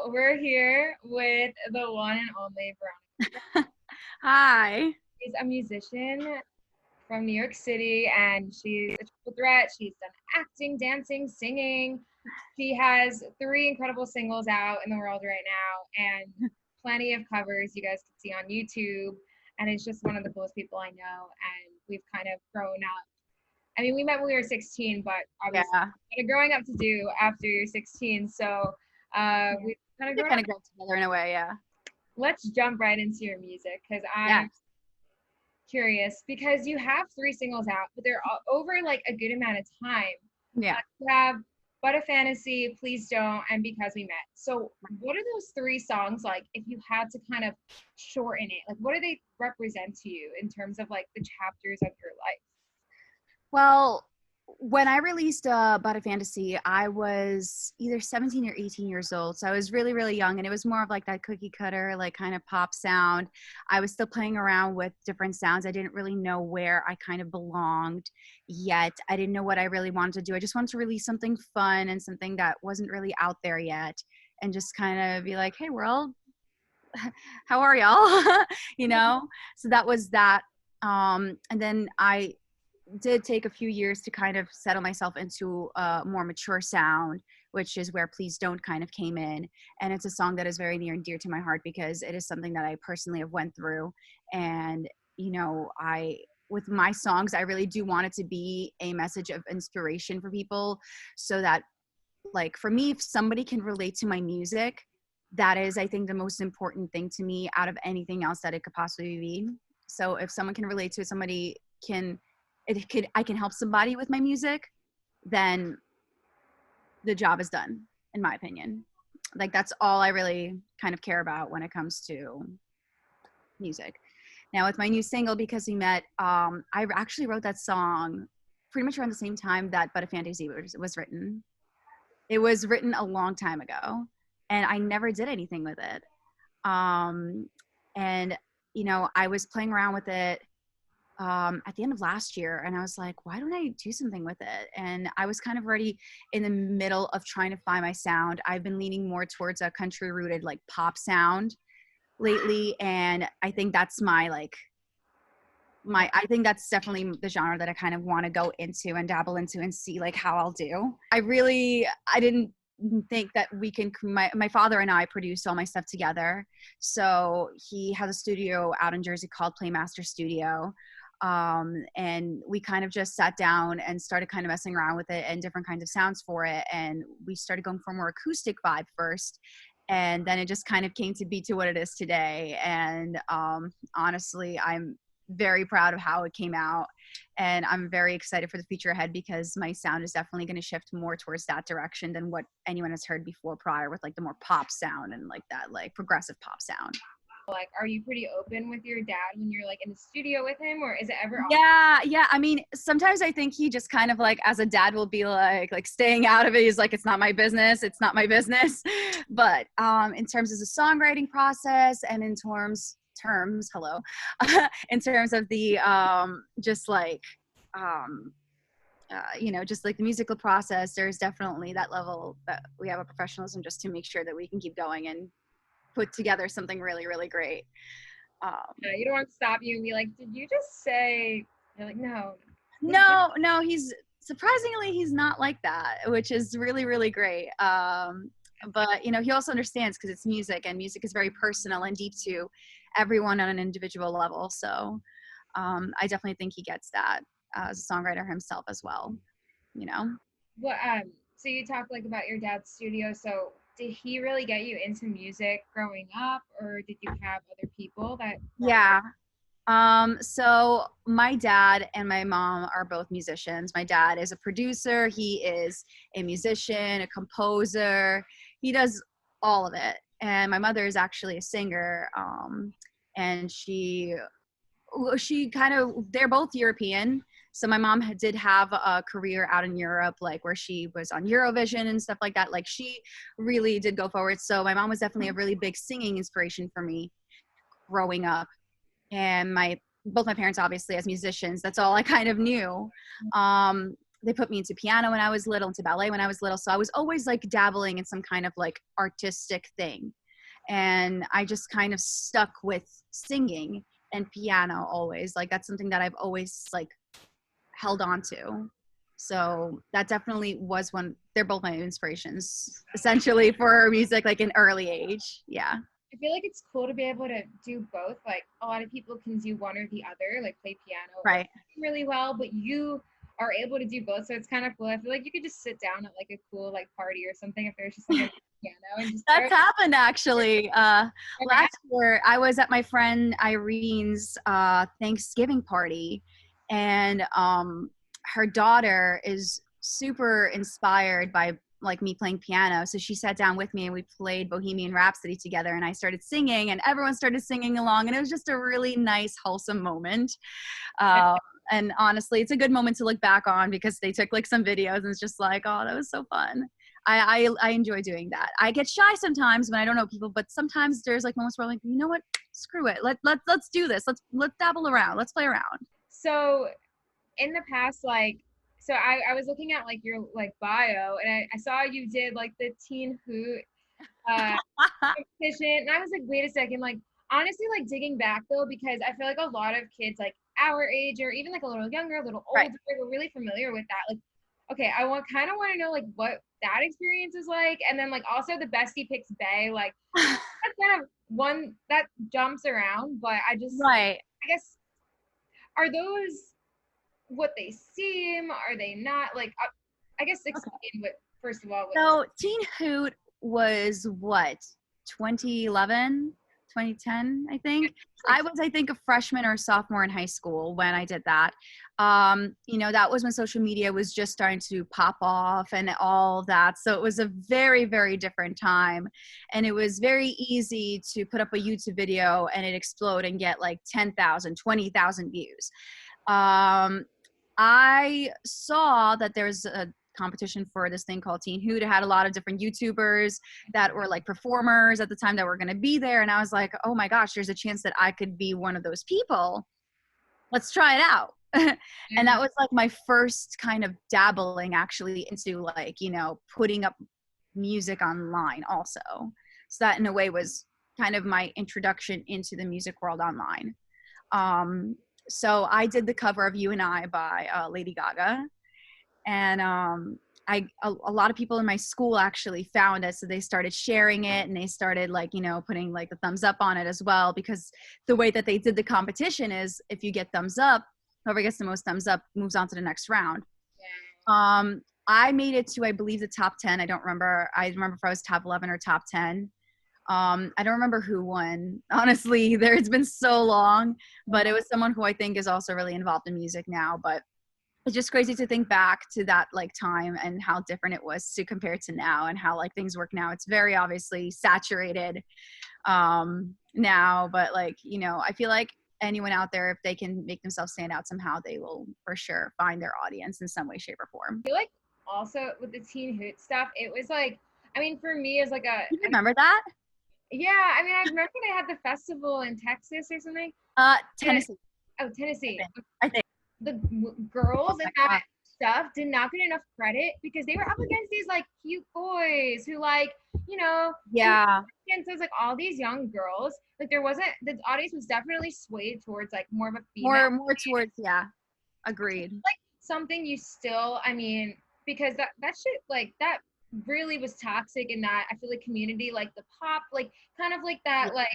So we're here with the one and only Veronica. Hi. She's a musician from New York City, and she's a triple threat. She's done acting, dancing, singing. She has three incredible singles out in the world right now, and plenty of covers you guys can see on YouTube. And it's just one of the coolest people I know, and we've kind of grown up. I mean, we met when we were 16, but obviously, Yeah. growing up to do after you're 16. So we've kind of They grown kind up. of grow together in a way, yeah. Let's jump right into your music because Yeah. I'm curious because you have three singles out, but they're over like a good amount of time. Yeah. You have But a Fantasy, Please Don't, and Because We Met. So what are those three songs like if you had to kind of shorten it? Like what do they represent to you in terms of like the chapters of your life? Well, when I released About a Fantasy, I was either 17 or 18 years old. So I was really, really young, and it was more of like that cookie cutter, like kind of pop sound. I was still playing around with different sounds. I didn't really know where I kind of belonged yet. I didn't know what I really wanted to do. I just wanted to release something fun and something that wasn't really out there yet, and just kind of be like, hey, world, how are y'all? you know? So that was that. And then I did take a few years to kind of settle myself into a more mature sound, which is where Please Don't kind of came in. And it's a song that is very near and dear to my heart because it is something that I personally have went through. And, with my songs, I really do want it to be a message of inspiration for people so that, like, for me, if somebody can relate to my music, that is, I think, the most important thing to me out of anything else that it could possibly be. So if someone can relate to it, I can help somebody with my music, then the job is done, in my opinion. Like, that's all I really kind of care about when it comes to music. Now with my new single, Because We Met, I actually wrote that song pretty much around the same time that But a Fantasy was written. It was written a long time ago, and I never did anything with it. And I was playing around with it at the end of last year, and I was like, why don't I do something with it? And I was kind of already in the middle of trying to find my sound. I've been leaning more towards a country rooted like pop sound lately, and I think that's I think that's definitely the genre that I kind of want to go into and dabble into and see like how I'll do. I didn't think that my father and I produce all my stuff together. So he has a studio out in Jersey called Playmaster Studio. And we kind of just sat down and started kind of messing around with it and different kinds of sounds for it. And we started going for a more acoustic vibe first. And then it just kind of came to be to what it is today. And honestly, I'm very proud of how it came out. And I'm very excited for the future ahead because my sound is definitely going to shift more towards that direction than what anyone has heard before prior with like the more pop sound and like that like progressive pop sound. Like, are you pretty open with your dad when you're like in the studio with him, or is it ever Yeah. I mean, sometimes I think he just kind of like, as a dad, will be like staying out of it. He's like, it's not my business. It's not my business. But in terms of the songwriting process and in hello, in terms of the just like just like the musical process, there's definitely that level that we have a professionalism just to make sure that we can keep going and put together something really, really great. you don't want to stop you and be like, did you just say? You're like, no. No, he's not like that, which is really, really great. But he also understands because it's music, and music is very personal and deep to everyone on an individual level. So I definitely think he gets that as a songwriter himself as well. Well, so you talk like about your dad's studio. So did he really get you into music growing up, or did you have other people that? Yeah. So my dad and my mom are both musicians. My dad is a producer. He is a musician, a composer. He does all of it. And my mother is actually a singer. And they're both European. So my mom did have a career out in Europe, like where she was on Eurovision and stuff like that. Like she really did go forward. So my mom was definitely a really big singing inspiration for me growing up. And both my parents, obviously, as musicians, that's all I kind of knew. they put me into piano when I was little, into ballet when I was little. So I was always like dabbling in some kind of like artistic thing. And I just kind of stuck with singing and piano always. Like that's something that I've always like held on to. So that definitely was one. They're both my inspirations essentially for music, like an early age. Yeah. I feel like it's cool to be able to do both. Like a lot of people can do one or the other, like play piano Right. really well, but you are able to do both. So it's kind of cool. I feel like you could just sit down at like a cool like party or something if there's just like a piano and just That's happened actually. Last year I was at my friend Irene's Thanksgiving party, and her daughter is super inspired by like me playing piano. So she sat down with me and we played Bohemian Rhapsody together, and I started singing and everyone started singing along, and it was just a really nice, wholesome moment. And honestly, it's a good moment to look back on because they took like some videos and it's just like, oh, that was so fun. I enjoy doing that. I get shy sometimes when I don't know people, but sometimes there's like moments where I'm like, you know what? Screw it. Let's do this. Let's dabble around. Let's play around. So in the past, like, so I was looking at like your like bio, and I saw you did like the teen hoot competition, and I was like, wait a second, like honestly, like digging back though, because I feel like a lot of kids like our age or even like a little younger, a little older, Right. were really familiar with that. Like, okay, I want to know like what that experience is like, and then like also the Bestie Picks Bay, like that's kind of one that jumps around, but Right. I guess, are those what they seem? Are they not? Like, I guess explain what, first of all. So Teen Hoot was what, 2011, 2010, I think. I was, I think, a freshman or sophomore in high school when I did that. You know, that was when social media was just starting to pop off and all that. So it was a very, very different time. And it was very easy to put up a YouTube video and it explode and get like 10,000, 20,000 views. I saw that there's a competition for this thing called Teen Hoot. It had a lot of different YouTubers that were like performers at the time that were going to be there. And I was like, oh my gosh, there's a chance that I could be one of those people. Let's try it out. And that was like my first kind of dabbling actually into like, you know, putting up music online also. So that in a way was kind of my introduction into the music world online. So I did the cover of You and I by Lady Gaga. And a lot of people in my school actually found it, so they started sharing it and they started like, you know, putting like the thumbs up on it as well, because the way that they did the competition is if you get thumbs up, whoever gets the most thumbs up moves on to the next round. I made it to, I believe, the top 10. I don't remember. I remember if I was top 11 or top 10. I don't remember who won. Honestly, it's been so long, but it was someone who I think is also really involved in music now. But it's just crazy to think back to that like time and how different it was to compare to now and how like things work now. It's very obviously saturated now, but like, you know, I feel like anyone out there, if they can make themselves stand out somehow, they will for sure find their audience in some way, shape, or form. I feel like also with the Teen Hoot stuff, it was like, I mean, for me as like You remember that? Yeah, I mean, I remember they had the festival in Texas or something. Tennessee. Tennessee. I think. The girls in that stuff did not get enough credit because they were up against these like cute boys who like, you know, yeah. And so it's like all these young girls, like there wasn't, the audience was definitely swayed towards like more of a female. More towards, yeah. Agreed. Like something you still, I mean, because that shit, like that really was toxic in that I feel like community, like the pop, like kind of like that, like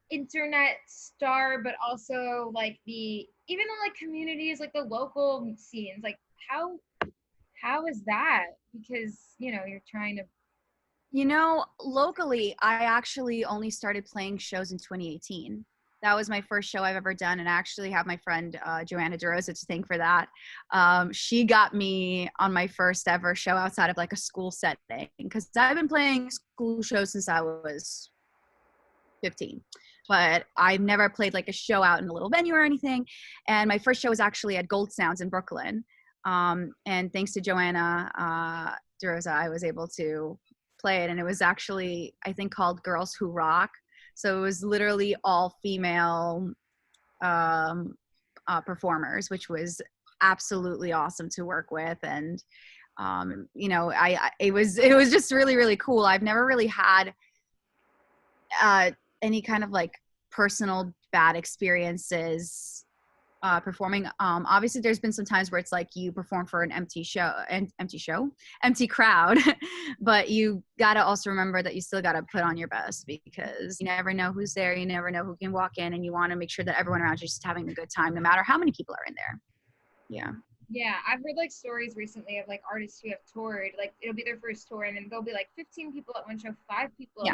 internet star, but also like the, even the like communities, like the local scenes, like how is that? Because, you know, you're trying to. You know, locally, I actually only started playing shows in 2018. That was my first show I've ever done, and I actually have my friend Joanna DeRosa to thank for that. She got me on my first ever show outside of like a school setting, because I've been playing school shows since I was 15, but I've never played like a show out in a little venue or anything. And my first show was actually at Gold Sounds in Brooklyn. And thanks to Joanna DeRosa, I was able to play it. And it was actually, I think, called Girls Who Rock. So it was literally all female performers, which was absolutely awesome to work with. And you know, it was just really, really cool. I've never really had any kind of like personal bad experiences performing. Obviously there's been some times where it's like you perform for an empty crowd, but you got to also remember that you still got to put on your best, because you never know who's there. You never know who can walk in, and you want to make sure that everyone around you is just having a good time, no matter how many people are in there. Yeah. Yeah, I've heard like stories recently of like artists who have toured, like it'll be their first tour and then there'll be like 15 people at one show, 5 people, Yeah.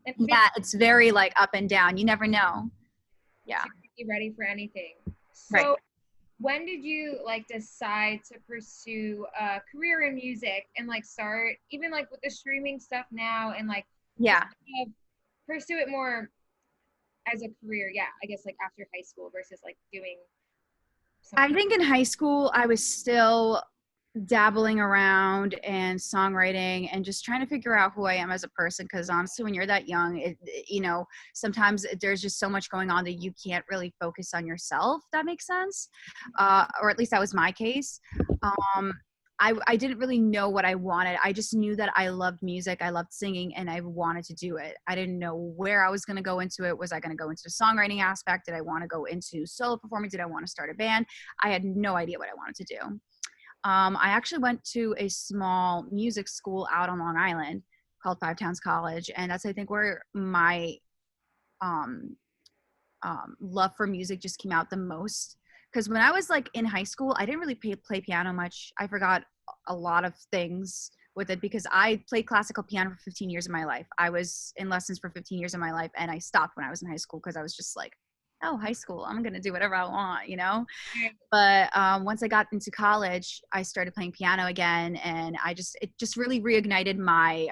and Yeah, it's very like up and down. You never know. Yeah. be ready for anything. So Right. when did you like decide to pursue a career in music and like start even like with the streaming stuff now and like Yeah. kind of pursue it more as a career? Yeah, I guess like after high school versus like doing I think in high school, I was still dabbling around and songwriting and just trying to figure out who I am as a person. Because honestly, when you're that young, you know, sometimes there's just so much going on that you can't really focus on yourself. That makes sense. Or at least that was my case. I didn't really know what I wanted. I just knew that I loved music. I loved singing, and I wanted to do it. I didn't know where I was going to go into it. Was I going to go into the songwriting aspect? Did I want to go into solo performing? Did I want to start a band? I had no idea what I wanted to do. I actually went to a small music school out on Long Island called Five Towns College. And that's, I think, where my love for music just came out the most. Because when I was like in high school, I didn't really play piano much. I forgot a lot of things with it because I played classical piano for 15 years of my life. I was in lessons for 15 years of my life, and I stopped when I was in high school because I was just like, oh, high school, I'm going to do whatever I want, you know? But once I got into college, I started playing piano again, and it just really reignited my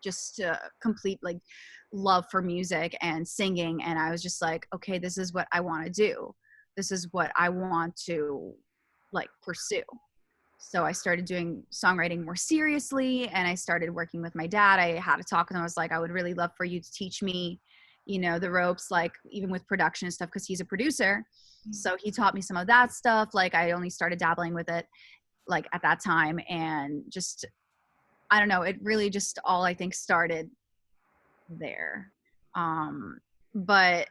just complete like love for music and singing. And I was just like, okay, this is what I want to do. This is what I want to like pursue. So I started doing songwriting more seriously, and I started working with my dad. I had a talk with him. I was like, I would really love for you to teach me, you know, the ropes, like even with production and stuff, because he's a producer. So he taught me some of that stuff. Like I only started dabbling with it like at that time, and just, I don't know, it really just all I think started there. But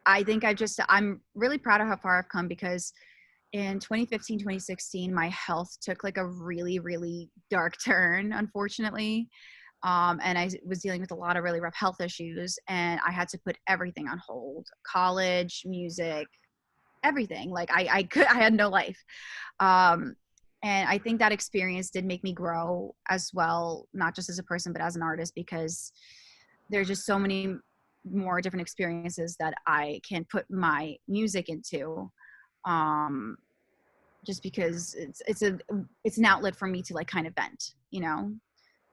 I think I'm really proud of how far I've come, because in 2015, 2016, my health took like a really, really dark turn, unfortunately. And I was dealing with a lot of really rough health issues, and I had to put everything on hold: college, music, everything. Like I had no life. And I think that experience did make me grow as well, not just as a person, but as an artist, because there's just so many more different experiences that I can put my music into. Just because it's an outlet for me to like kind of vent, you know?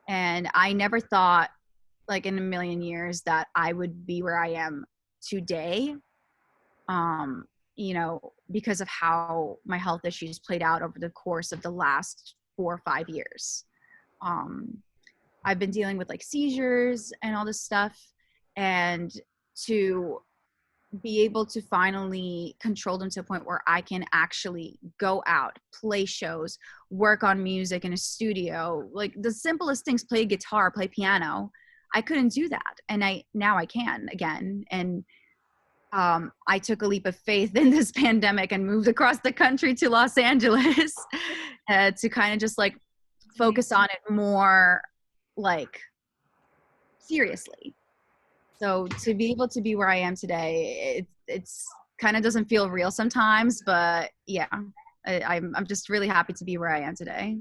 And I never thought like in a million years that I would be where I am today. You know, because of how my health issues played out over the course of the last 4 or 5 years. I've been dealing with like seizures and all this stuff, and to be able to finally control them to a point where I can actually go out, play shows, work on music in a studio, like the simplest things, play guitar, play piano. I couldn't do that. And now I can again. And I took a leap of faith in this pandemic and moved across the country to Los Angeles to kind of just like focus on it more like seriously. So to be able to be where I am today, it's kind of doesn't feel real sometimes, but yeah, I'm just really happy to be where I am today.